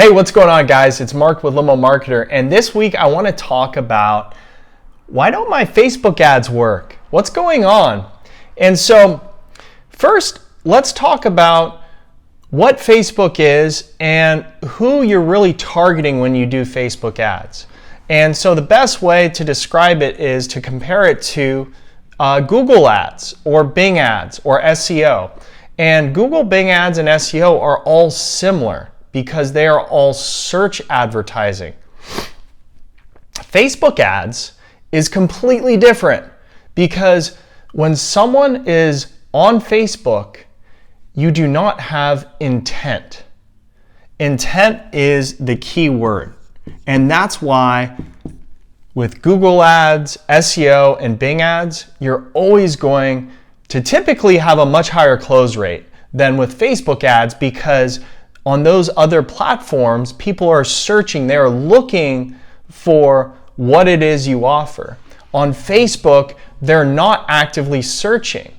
Hey, what's going on, guys? It's Mark with Limo Marketer, and this week I want to talk about why don't my Facebook ads work? What's going on? And so first, let's talk about what Facebook is and who you're really targeting when you do Facebook ads. And so the best way to describe it is to compare it to Google ads or Bing ads or SEO. And Google, Bing ads, and SEO are all similar because they are all search advertising. Facebook ads is completely different because when someone is on Facebook, you do not have intent. Intent is the key word. And that's why with Google ads, SEO, and Bing ads, you're always going to typically have a much higher close rate than with Facebook ads because on those other platforms, people are searching, they're looking for what it is you offer. On Facebook, they're not actively searching,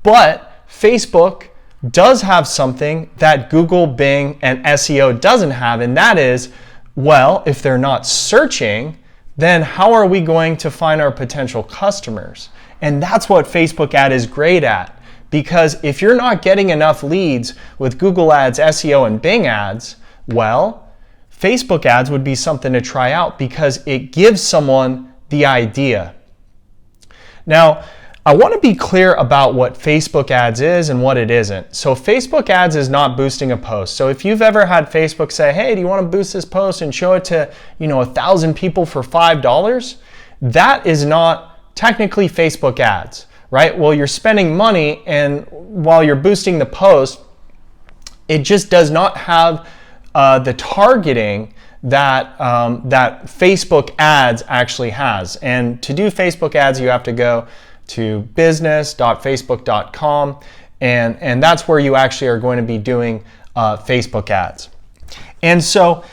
but Facebook does have something that Google, Bing, and SEO doesn't have, and that is, well, if they're not searching, then how are we going to find our potential customers? And that's what Facebook ad is great at. Because if you're not getting enough leads with Google ads, SEO, and Bing ads, well, Facebook ads would be something to try out because it gives someone the idea. Now, I want to be clear about what Facebook ads is and what it isn't. So Facebook ads is not boosting a post. So if you've ever had Facebook say, hey, do you want to boost this post and show it to 1,000 people for $5? That is not technically Facebook ads. Right? Well, you're spending money, and while you're boosting the post, it just does not have the targeting that Facebook ads actually has. And to do Facebook ads, you have to go to business.facebook.com, and that's where you actually are going to be doing Facebook ads. And so,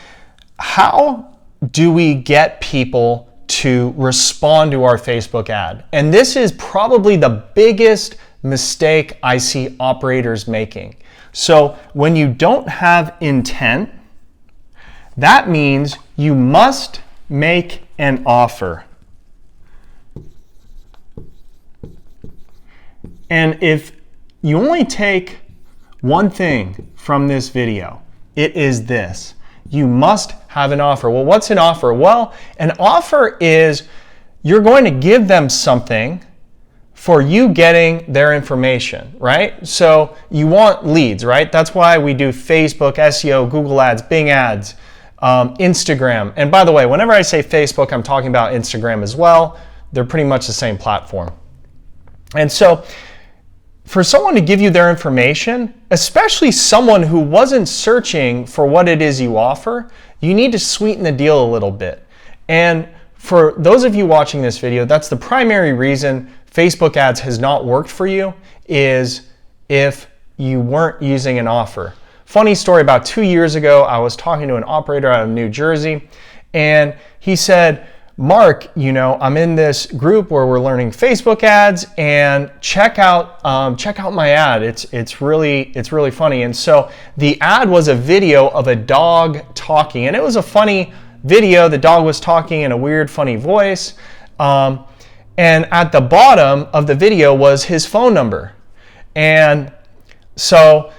how do we get people to respond to our Facebook ad? And this is probably the biggest mistake I see operators making. So when you don't have intent, that means you must make an offer. And if you only take one thing from this video, it is this. You must have an offer. Well, what's an offer? Well, an offer is you're going to give them something for you getting their information, right? So you want leads, right? That's why we do Facebook, SEO, Google ads, Bing ads, Instagram. And by the way, whenever I say Facebook, I'm talking about Instagram as well. They're pretty much the same platform. And so for someone to give you their information, especially someone who wasn't searching for what it is you offer, you need to sweeten the deal a little bit. And for those of you watching this video, that's the primary reason Facebook ads has not worked for you, is if you weren't using an offer. Funny story, about 2 years ago, I was talking to an operator out of New Jersey, and he said, Mark, I'm in this group where we're learning Facebook ads, and check out my ad. It's really funny. And so the ad was a video of a dog talking, and it was a funny video. The dog was talking in a weird, funny voice, and at the bottom of the video was his phone number. And so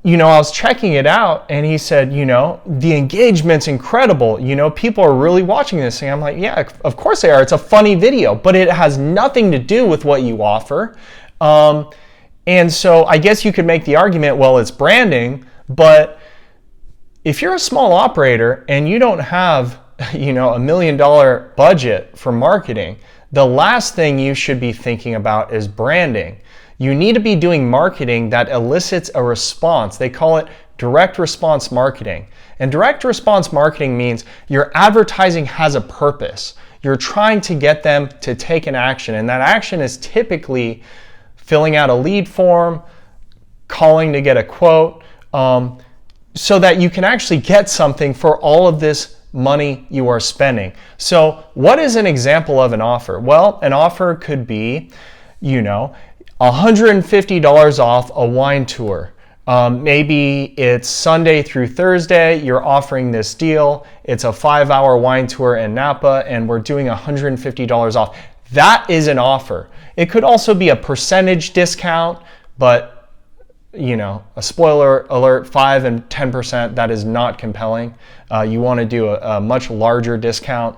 I was checking it out, and he said, the engagement's incredible. People are really watching this thing. I'm like, yeah, of course they are. It's a funny video, but it has nothing to do with what you offer. And so I guess you could make the argument, well, it's branding, but if you're a small operator and you don't have, $1 million budget for marketing, the last thing you should be thinking about is branding. You need to be doing marketing that elicits a response. They call it direct response marketing. And direct response marketing means your advertising has a purpose. You're trying to get them to take an action, and that action is typically filling out a lead form, calling to get a quote, so that you can actually get something for all of this money you are spending. So what is an example of an offer? Well, an offer could be, $150 off a wine tour, Maybe it's Sunday through Thursday, you're offering this deal. It's a 5-hour wine tour in Napa and we're doing $150 off. That is an offer. It could also be a percentage discount, but a spoiler alert, 5 and 10%, that is not compelling. You want to do a much larger discount.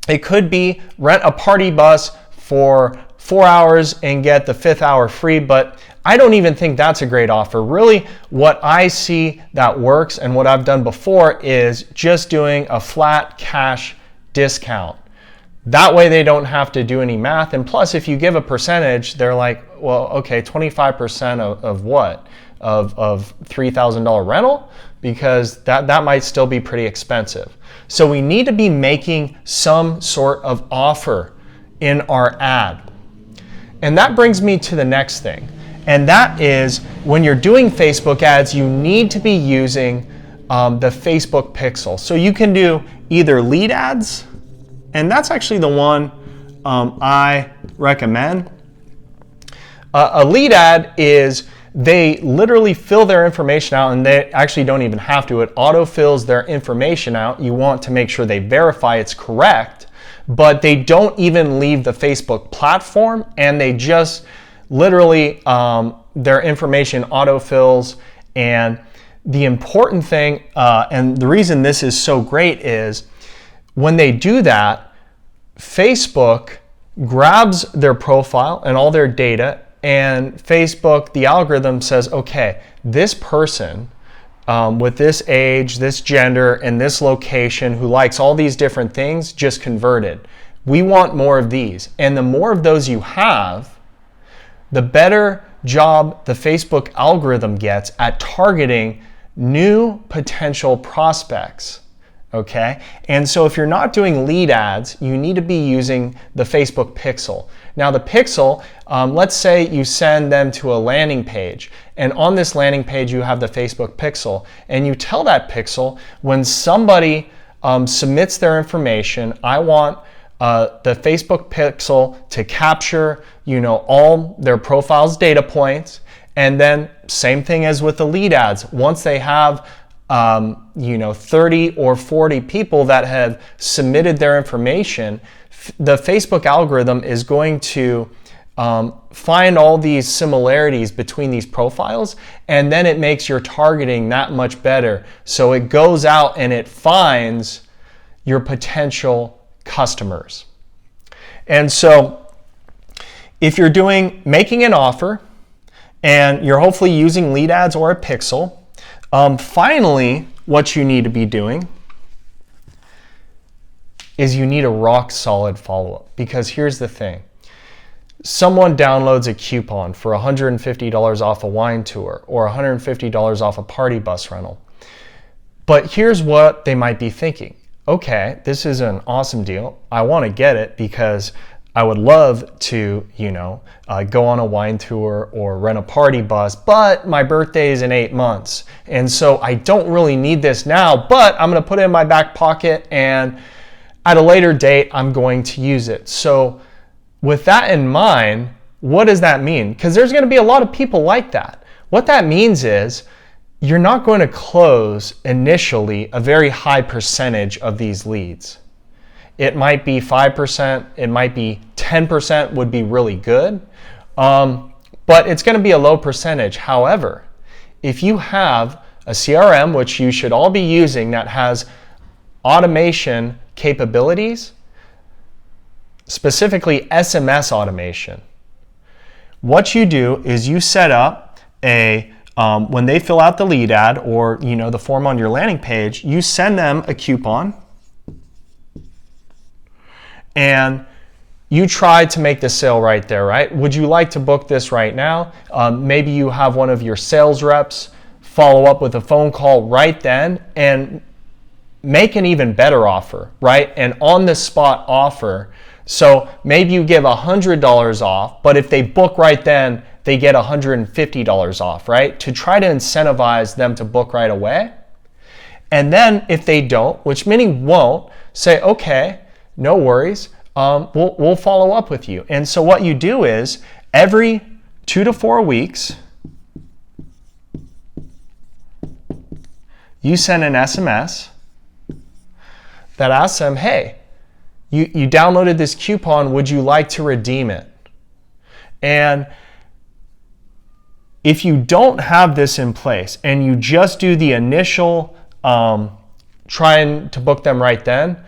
It could be rent a party bus for 4 hours and get the 5th hour free, but I don't even think that's a great offer. Really, what I see that works and what I've done before is just doing a flat cash discount. That way they don't have to do any math. And plus, if you give a percentage, they're like, well, okay, 25% of what? Of $3,000 rental? Because that might still be pretty expensive. So we need to be making some sort of offer in our ad. And that brings me to the next thing. And that is when you're doing Facebook ads, you need to be using the Facebook pixel. So you can do either lead ads, and that's actually the one I recommend. A lead ad is they literally fill their information out, and they actually don't even have to. It auto-fills their information out. You want to make sure they verify it's correct, but they don't even leave the Facebook platform, and they just literally their information auto-fills. And the important thing, and the reason this is so great is when they do that, Facebook grabs their profile and all their data, and Facebook, the algorithm says, okay, this person with this age, this gender, and this location who likes all these different things just converted. We want more of these. And the more of those you have, the better job the Facebook algorithm gets at targeting new potential prospects. Okay? And so if you're not doing lead ads, you need to be using the Facebook pixel. Now the pixel, let's say you send them to a landing page, and on this landing page you have the Facebook pixel, and you tell that pixel when somebody submits their information, I want the Facebook pixel to capture, all their profile's data points, and then same thing as with the lead ads. Once they have 30 or 40 people that have submitted their information, the Facebook algorithm is going to find all these similarities between these profiles, and then it makes your targeting that much better. So it goes out and it finds your potential customers. And so if you're making an offer and you're hopefully using lead ads or a pixel, finally, what you need to be doing is you need a rock solid follow-up. Because here's the thing. Someone downloads a coupon for $150 off a wine tour or $150 off a party bus rental. But here's what they might be thinking. Okay, this is an awesome deal. I want to get it because I would love to, go on a wine tour or rent a party bus, but my birthday is in 8 months. And so I don't really need this now, but I'm going to put it in my back pocket, and at a later date, I'm going to use it. So with that in mind, what does that mean? Because there's going to be a lot of people like that. What that means is you're not going to close initially a very high percentage of these leads. It might be 5%, it might be 10% would be really good, but it's going to be a low percentage. However, if you have a CRM, which you should all be using, that has automation capabilities, specifically SMS automation, what you do is you set up when they fill out the lead ad or the form on your landing page, you send them a coupon, and you try to make the sale right there, right? Would you like to book this right now? Maybe you have one of your sales reps follow up with a phone call right then and make an even better offer, right? An on-the-spot offer. So maybe you give $100 off, but if they book right then, they get $150 off, right? To try to incentivize them to book right away. And then if they don't, which many won't, say, okay, no worries, we'll follow up with you. And so what you do is every 2 to 4 weeks, you send an SMS that asks them, hey, you downloaded this coupon, would you like to redeem it? And if you don't have this in place and you just do the initial trying to book them right then,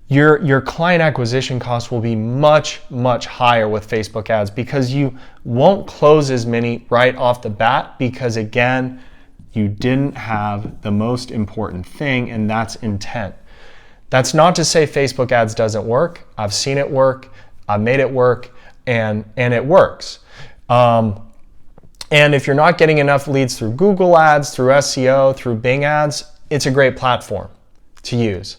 your client acquisition cost will be much, much higher with Facebook ads because you won't close as many right off the bat because, again, you didn't have the most important thing, and that's intent. That's not to say Facebook ads doesn't work. I've seen it work. I've made it work, and it works. And if you're not getting enough leads through Google ads, through SEO, through Bing ads, it's a great platform to use.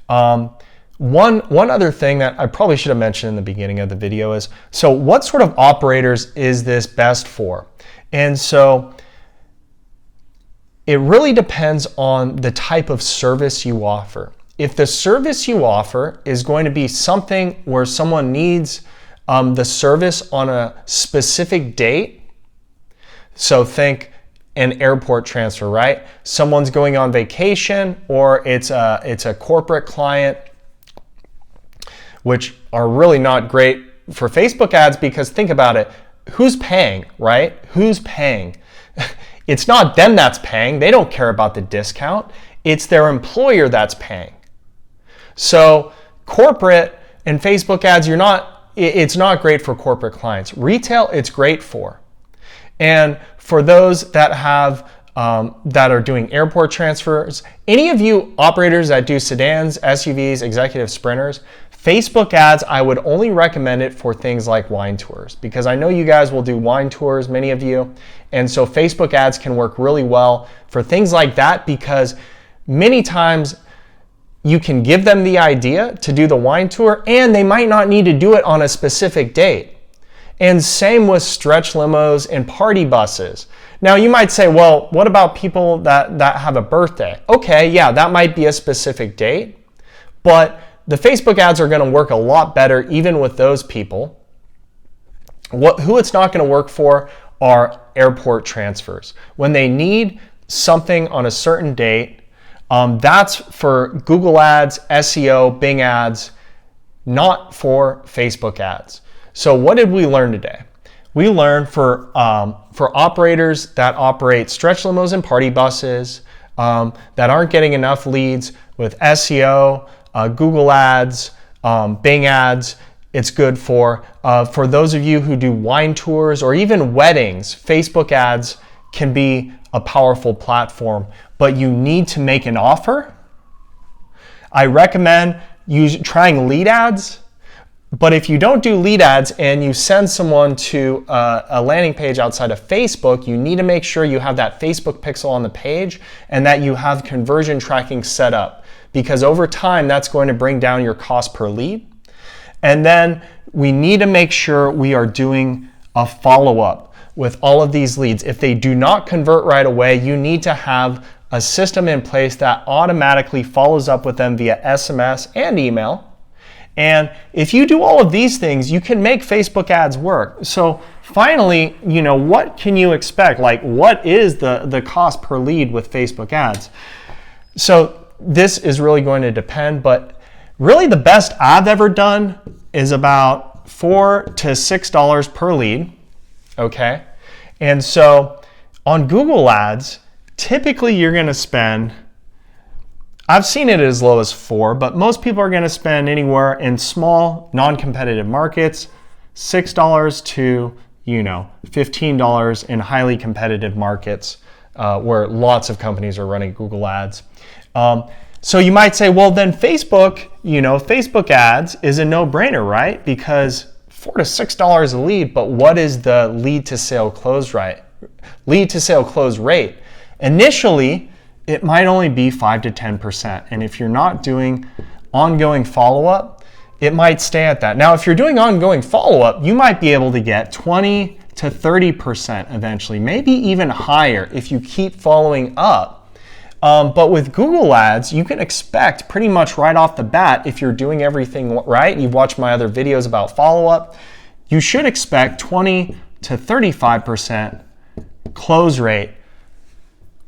One other thing that I probably should have mentioned in the beginning of the video is, so what sort of operators is this best for? And so it really depends on the type of service you offer. If the service you offer is going to be something where someone needs the service on a specific date, so think an airport transfer, right? Someone's going on vacation, or it's a corporate client, which are really not great for Facebook ads because think about it, who's paying, right? Who's paying? It's not them that's paying. They don't care about the discount. It's their employer that's paying. So corporate and Facebook ads, it's not great for corporate clients. Retail, it's great for. And for those that have that are doing airport transfers, any of you operators that do sedans, SUVs, executive sprinters, Facebook ads, I would only recommend it for things like wine tours because I know you guys will do wine tours, many of you. And so Facebook ads can work really well for things like that because many times you can give them the idea to do the wine tour and they might not need to do it on a specific date. And same with stretch limos and party buses. Now you might say, well, what about people that have a birthday? Okay, yeah, that might be a specific date, but the Facebook ads are going to work a lot better even with those people. Who it's not going to work for are airport transfers. When they need something on a certain date, that's for Google ads, SEO, Bing ads, not for Facebook ads. So what did we learn today? We learned for operators that operate stretch limos and party buses, that aren't getting enough leads with SEO, Google ads, Bing ads, it's good for. For those of you who do wine tours or even weddings, Facebook ads can be a powerful platform, but you need to make an offer. I recommend trying lead ads, but if you don't do lead ads and you send someone to a landing page outside of Facebook, you need to make sure you have that Facebook pixel on the page and that you have conversion tracking set up, because over time that's going to bring down your cost per lead. And then we need to make sure we are doing a follow-up with all of these leads. If they do not convert right away, you need to have a system in place that automatically follows up with them via SMS and email. And if you do all of these things, you can make Facebook ads work. So finally, what can you expect? Like, what is the cost per lead with Facebook ads? So this is really going to depend, but really the best I've ever done is about $4 to $6 per lead, okay? And so on Google ads, typically you're gonna spend, I've seen it as low as $4, but most people are gonna spend anywhere in small, non-competitive markets, $6 to $15 in highly competitive markets where lots of companies are running Google ads. So you might say, well, then Facebook ads is a no-brainer, right? Because $4 to $6 a lead, but what is the lead to sale close rate? Initially, it might only be 5 to 10%. And if you're not doing ongoing follow-up, it might stay at that. Now, if you're doing ongoing follow-up, you might be able to get 20 to 30% eventually, maybe even higher if you keep following up. But with Google ads, you can expect pretty much right off the bat, if you're doing everything right, you've watched my other videos about follow-up, you should expect 20 to 35% close rate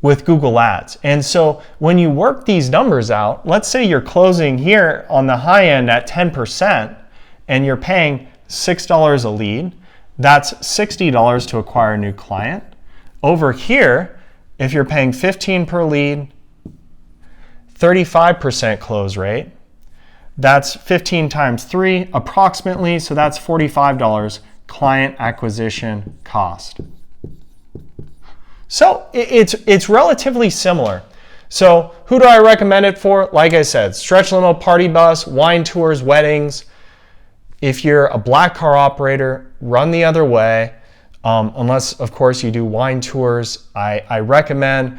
with Google Ads. And so when you work these numbers out, let's say you're closing here on the high end at 10% and you're paying $6 a lead. That's $60 to acquire a new client. Over here, if you're paying 15 per lead, 35% close rate, that's 15 times 3 approximately, so that's $45 client acquisition cost. So it's relatively similar. So who do I recommend it for? Like I said, stretch limo, party bus, wine tours, weddings. If you're a black car operator, run the other way. Unless, of course, you do wine tours. I recommend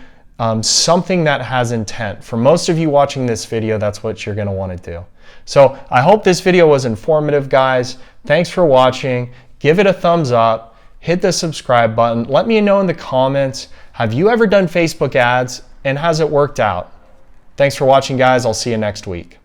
something that has intent. For most of you watching this video, that's what you're going to want to do. So I hope this video was informative, guys. Thanks for watching. Give it a thumbs up. Hit the subscribe button. Let me know in the comments, have you ever done Facebook ads and has it worked out? Thanks for watching, guys. I'll see you next week.